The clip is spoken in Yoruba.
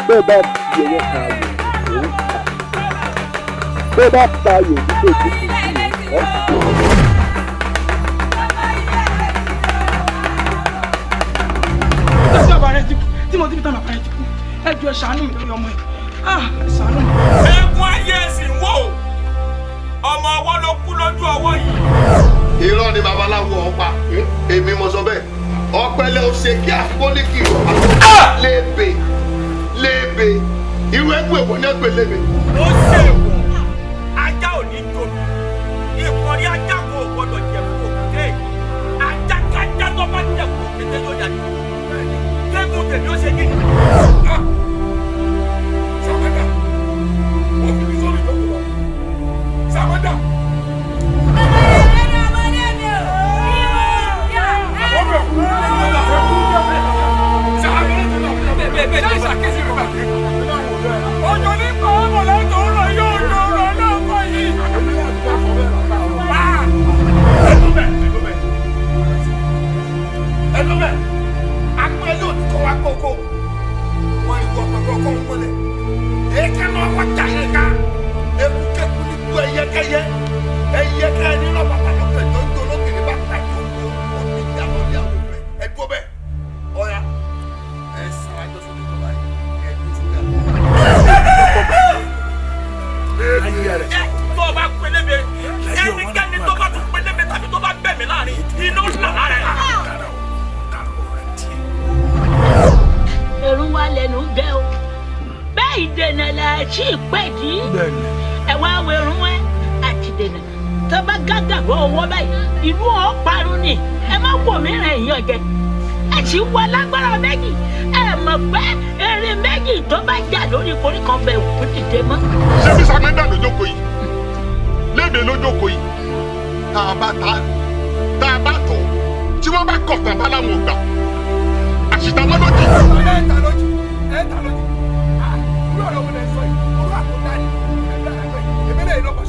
bẹ́ẹ̀ bá fi owó kan ayò òun ta bẹ́ẹ̀ bá ta ayò wípé ìdíje ọ̀ tí bàbá rẹ ti kú tí mo ti fi tán bàbá rẹ ti kú ẹ jọ̀ọ́ ẹ ṣàánú mi lórí ọmọ yìí ẹ ṣàánú mi. eégún ayé ẹ̀sìn wò ọmọ ọwọ́ ló kú lójú ọwọ́ yìí. irọ́ ni babaláwo ọ̀pá èmi mo sọ bẹ́ẹ̀ ọ̀pẹ̀lẹ̀ ọ̀sẹ̀ kí àpọ́nìkì lébe lébe irú ẹgbẹ́ ìwọ ní ẹgbẹ́ lébe. ó ṣèwọ̀ ajá ò ní tóbi ìkọ̀rí ajá kò gbọ́dọ̀ jẹ fún òkúté ajá kájá tó bá jẹ fún òkété yóò yà ní. kẹ́kùn tèmi ó ṣe kí ni. sàmẹ́dà wọ́n fi mí sórí ìdókòwò lọ sàmẹ́dà. Ojo ní kọ́ ọmọ lọ́tọ̀ ọ̀rọ̀ yóò lọ ọ̀rọ̀ náà kọ́ yìí. Ẹlọ́bẹ̀, apẹ́ yóò ti kọ́ wa kókó. Wọ́n rí wọ́n pẹ̀lú ọkọ̀ òmùlẹ̀. Èké náà wọ́n jà yẹn ká. Ekúkẹ́kù ní gbọ́ ẹyẹkẹyẹ. Ẹyẹkẹyẹ ní lọ́ bàbá lọ́pẹ̀ tó ń dolókè ní bàbá tó ń bọ̀. Ó ní ìyàwó ní àwọn òbẹ̀. Ẹ dúró bẹ́ẹ̀. Ọ̀ya. Ẹ sàn àjọṣe ní ìjọba yìí. Ẹ ní ti dà. Tó o bá pélébé, ẹnikẹ́ni tó bá tún pélébé tàbí tó bá bẹ̀mí láàrin, iná ńlá lára ẹ̀. Èrún wa lẹ́nu jẹ́ o. Bẹ́ẹ̀ ìdènà là sí ìpẹ́ kí. Ẹ wá wo èrún ẹ àti ìdènà. Tó bá gàgàgbọ́ owó báyìí, ìlú ọ̀ parun ni. Ẹ má wò mí rìn èèyàn jẹ. Ẹ sì wọ lágbára méjì. Ẹ mọ̀ pé eré méjì tó bá jà lórí koríko bẹ̀ wò dìde mọ́. ṣé bí sàmẹ́dà ló jókòó yìí lébe ló jókòó yìí tá a bá tọ̀ tí wọ́n bá kọ̀ tán bá láwọn ò gbà àṣìta mọ́ lójì. Ẹ ta lójú. Irú ọ̀rọ̀ wo lẹ sọ yìí? Orú àkóńdá ni. Èmi lè lọ́kọ̀